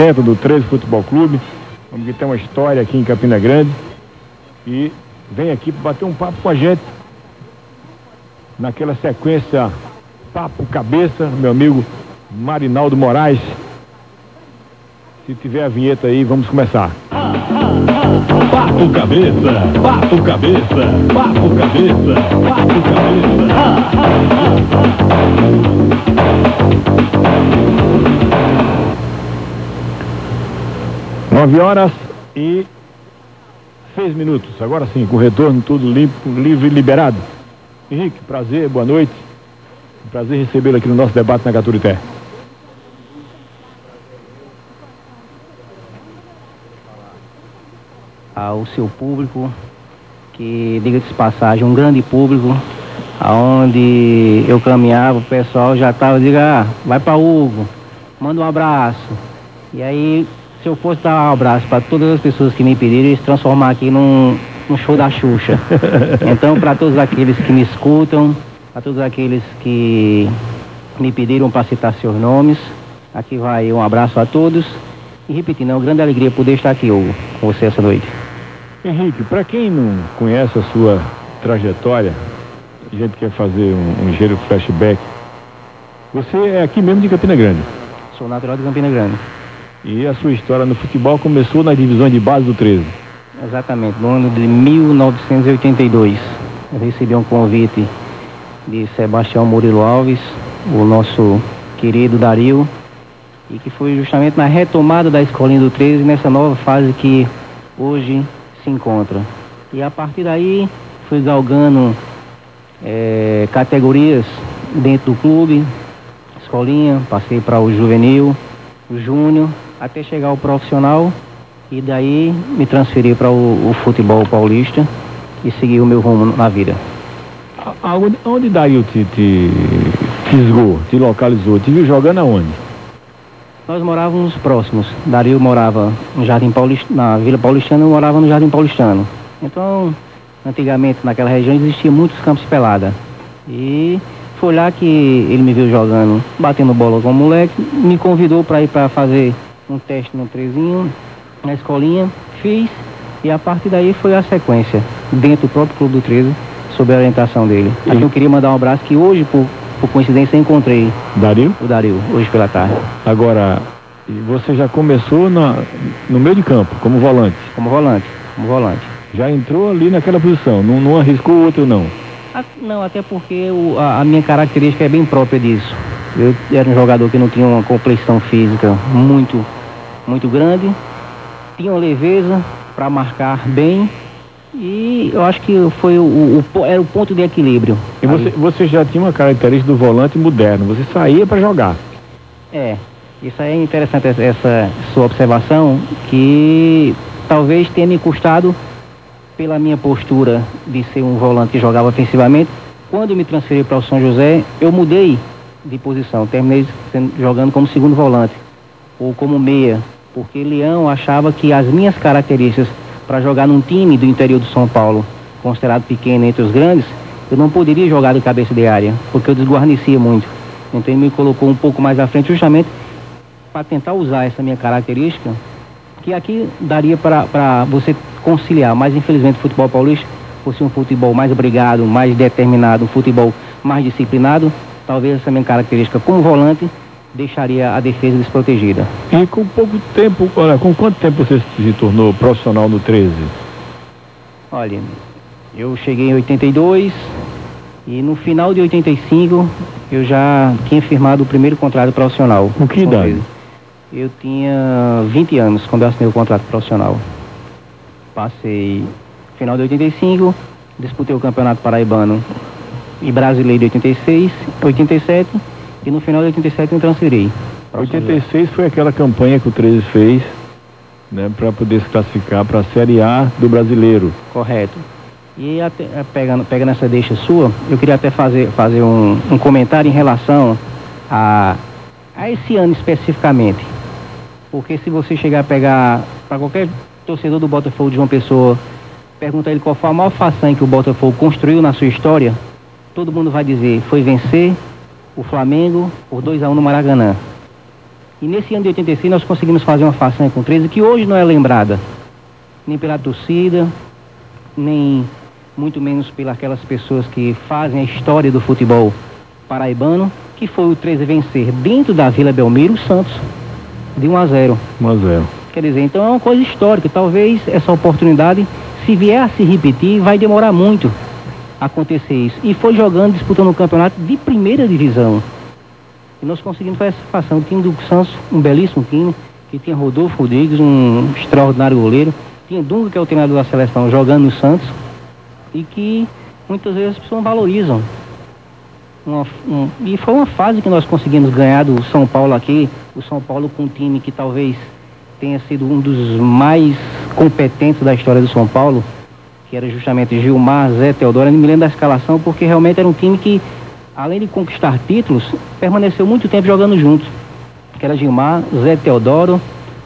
60 do 13 Futebol Clube. Vamos que tem uma história aqui em Campina Grande. E vem aqui para bater um papo com a gente. Naquela sequência, Papo Cabeça, meu amigo Marinaldo Moraes. Se tiver a vinheta aí, vamos começar. Papo Cabeça, Papo Cabeça, Papo Cabeça, Papo Cabeça. 9h06. Agora sim, com o retorno tudo limpo, livre e liberado. Henrique, prazer, boa noite. Prazer recebê-lo aqui no nosso debate na Gaturité. Ao seu público, que, diga-se de passagem, um grande público, aonde eu caminhava, o pessoal já estava, vai para Hugo, manda um abraço. E aí, se eu fosse dar um abraço para todas as pessoas que me pediram, eles transformar aqui num show da Xuxa. Então, para todos aqueles que me escutam, para todos aqueles que me pediram para citar seus nomes, aqui vai um abraço a todos. E repetindo, é uma grande alegria poder estar aqui, Hugo, com você essa noite. Henrique, para quem não conhece a sua trajetória, a gente quer fazer um ligeiro flashback. Você é aqui mesmo de Campina Grande? Sou natural de Campina Grande. E a sua história no futebol começou nas divisões de base do 13? Exatamente, no ano de 1982. Eu recebi um convite de Sebastião Murilo Alves, o nosso querido Dario, e que foi justamente na retomada da escolinha do 13, nessa nova fase que hoje se encontra. E a partir daí fui galgando categorias dentro do clube, escolinha, passei para o juvenil, o júnior, até chegar ao profissional, e daí me transferi para o futebol paulista e segui o meu rumo na vida. Onde Dario te fisgou, te localizou? Te viu jogando aonde? Nós morávamos próximos. Dario morava no Jardim Paulistano, na Vila Paulistana, eu morava no Jardim Paulistano. Então, antigamente naquela região existia muitos campos de pelada. E foi lá que ele me viu jogando, batendo bola com o moleque, me convidou para ir para fazer um teste no trezinho, na escolinha, fiz, e a partir daí foi a sequência, dentro do próprio Clube do 13, sob a orientação dele. Aqui eu queria mandar um abraço que hoje, por coincidência, eu encontrei Dario? O Dario, hoje pela tarde. Agora, você já começou no meio de campo, como volante? Como volante. Já entrou ali naquela posição, não arriscou outro não? Não, até porque a minha característica é bem própria disso. Eu era um jogador que não tinha uma complexão física muito grande, tinha uma leveza para marcar bem, e eu acho que foi era o ponto de equilíbrio. E você já tinha uma característica do volante moderno, você saía para jogar. Isso aí é interessante, essa sua observação, que talvez tenha me custado pela minha postura de ser um volante que jogava ofensivamente. Quando eu me transferi para o São José, eu mudei de posição, terminei jogando como segundo volante ou como meia, porque Leão achava que as minhas características para jogar num time do interior do São Paulo, considerado pequeno entre os grandes, eu não poderia jogar de cabeça de área, porque eu desguarnecia muito. Então ele me colocou um pouco mais à frente, justamente para tentar usar essa minha característica, que aqui daria para você conciliar, mas infelizmente o futebol paulista, fosse um futebol mais obrigado, mais determinado, um futebol mais disciplinado, talvez essa minha característica como volante deixaria a defesa desprotegida. E com pouco tempo, com quanto tempo você se tornou profissional no 13? Olha, eu cheguei em 82 e no final de 85 eu já tinha firmado o primeiro contrato profissional. Com que idade? Eu tinha 20 anos quando eu assinei o contrato profissional. Passei final de 85, disputei o Campeonato Paraibano e Brasileiro de 86, 87, e no final de 87 eu me transferi. 86 foi aquela campanha que o 13 fez, né, para poder se classificar para a Série A do Brasileiro. Correto. E até, pegando essa deixa sua, eu queria até fazer um comentário em relação a esse ano especificamente. Porque se você chegar a pegar para qualquer torcedor do Botafogo de João Pessoa, pergunta ele qual foi a maior façanha que o Botafogo construiu na sua história, todo mundo vai dizer, foi vencer o Flamengo por 2-1 no Maracanã. E nesse ano de 86 nós conseguimos fazer uma façanha com o 13 que hoje não é lembrada, nem pela torcida, nem muito menos pelas aquelas pessoas que fazem a história do futebol paraibano, que foi o 13 vencer dentro da Vila Belmiro o Santos, de 1-0. 1-0. Quer dizer, então é uma coisa histórica. Talvez essa oportunidade, se vier a se repetir, vai demorar muito a acontecer isso. E foi jogando, disputando um campeonato de primeira divisão. E nós conseguimos fazer essa fação. O time do Santos, um belíssimo time, que tinha Rodolfo Rodrigues, um extraordinário goleiro. Tinha Dunga, que é o treinador da seleção, jogando no Santos. E que muitas vezes as pessoas valorizam. E foi uma fase que nós conseguimos ganhar do São Paulo aqui. O São Paulo com um time que talvez tenha sido um dos mais competentes da história do São Paulo, que era justamente Gilmar, Zé Teodoro. Eu não me lembro da escalação, porque realmente era um time que, além de conquistar títulos, permaneceu muito tempo jogando juntos. Que era Gilmar, Zé Teodoro,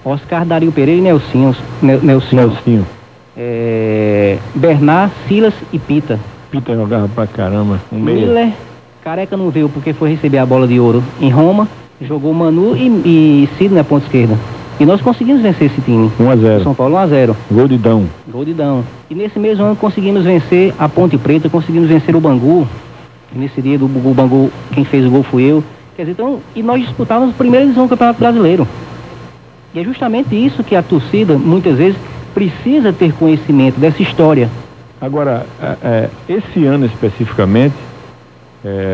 Oscar, Dario Pereira e Nelsinho. Bernard, Silas e Pita. Pita jogava pra caramba. Miller, Careca não veio porque foi receber a bola de ouro em Roma, jogou Manu e Cid na ponta esquerda. E nós conseguimos vencer esse time. 1-0. São Paulo 1-0. Gol de Dão. Gol de Dão. E nesse mesmo ano conseguimos vencer a Ponte Preta, conseguimos vencer o Bangu. Nesse dia do Bangu, quem fez o gol fui eu. Quer dizer, então, e nós disputávamos a primeira divisão do Campeonato Brasileiro. E é justamente isso que a torcida, muitas vezes, precisa ter conhecimento dessa história. Agora, esse ano especificamente,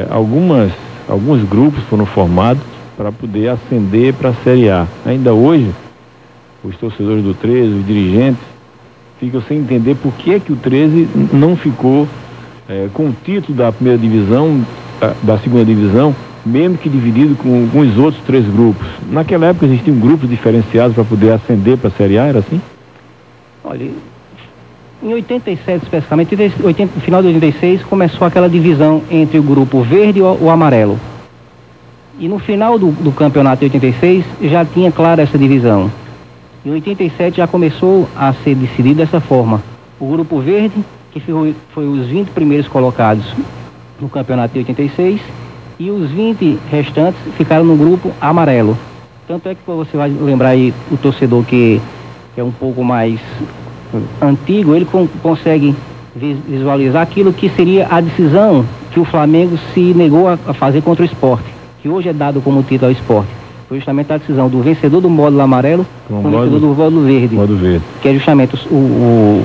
alguns grupos foram formados para poder ascender para a Série A. Ainda hoje, os torcedores do 13, os dirigentes, ficam sem entender por que o 13 não ficou com o título da primeira divisão, da segunda divisão, mesmo que dividido com os outros 3 grupos. Naquela época existiam grupos diferenciados para poder ascender para a Série A, era assim? Olha, em 87 especificamente, no final de 86, começou aquela divisão entre o grupo verde e o amarelo. E no final do campeonato de 86 já tinha clara essa divisão. Em 87 já começou a ser decidido dessa forma. O grupo verde, que foi os 20 primeiros colocados no campeonato de 86, e os 20 restantes ficaram no grupo amarelo. Tanto é que você vai lembrar aí o torcedor que é um pouco mais antigo, ele consegue visualizar aquilo que seria a decisão que o Flamengo se negou a fazer contra o Sport, que hoje é dado como título ao Sport. Foi justamente a decisão do vencedor do módulo amarelo com o vencedor do módulo verde. Que é justamente o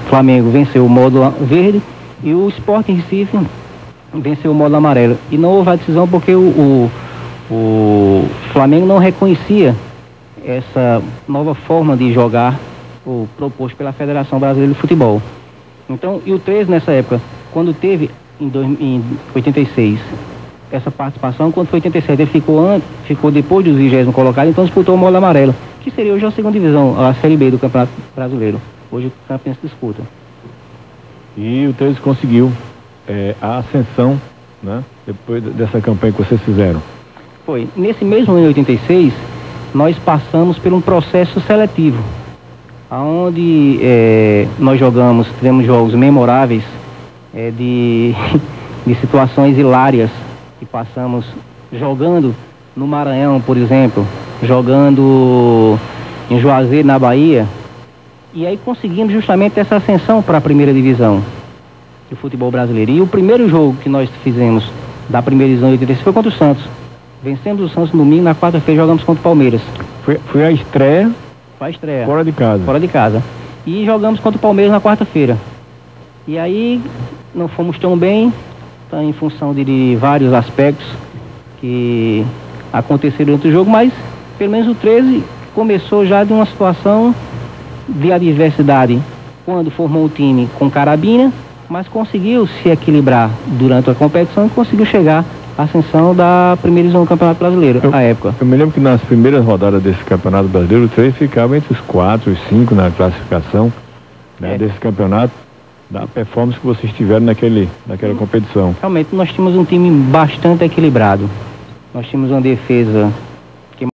Flamengo venceu o módulo verde e o Sport em Recife venceu o módulo amarelo. E não houve a decisão porque o Flamengo não reconhecia essa nova forma de jogar proposto pela Federação Brasileira de Futebol. Então, e o 13 nessa época, quando teve em 86 essa participação, quando foi 87 ele ficou depois dos 20º colocado, então disputou o módulo amarelo, que seria hoje a segunda divisão, a Série B do Campeonato Brasileiro. Hoje o campeão se disputa. E o 13 conseguiu a ascensão, né? Depois dessa campanha que vocês fizeram. Foi. Nesse mesmo ano de 86, nós passamos por um processo seletivo, onde nós tivemos jogos memoráveis de situações hilárias que passamos jogando no Maranhão, por exemplo, jogando em Juazeiro, na Bahia, e aí conseguimos justamente essa ascensão para a primeira divisão do futebol brasileiro. E o primeiro jogo que nós fizemos da primeira divisão de 86 foi contra o Santos. Vencemos o Santos no domingo, na quarta-feira jogamos contra o Palmeiras. Foi a estreia? Foi a estreia. Fora de casa. Fora de casa. E jogamos contra o Palmeiras na quarta-feira. E aí não fomos tão bem, em função de vários aspectos que aconteceram durante o jogo, mas pelo menos o 13 começou já de uma situação de adversidade quando formou o time com Carabina, mas conseguiu se equilibrar durante a competição e conseguiu chegar à ascensão da primeira divisão do Campeonato Brasileiro, à época. Eu me lembro que nas primeiras rodadas desse Campeonato Brasileiro, o 13 ficava entre os 4 e 5 na classificação, né, desse campeonato, da performance que vocês tiveram naquela competição. Realmente nós tínhamos um time bastante equilibrado. Nós tínhamos uma defesa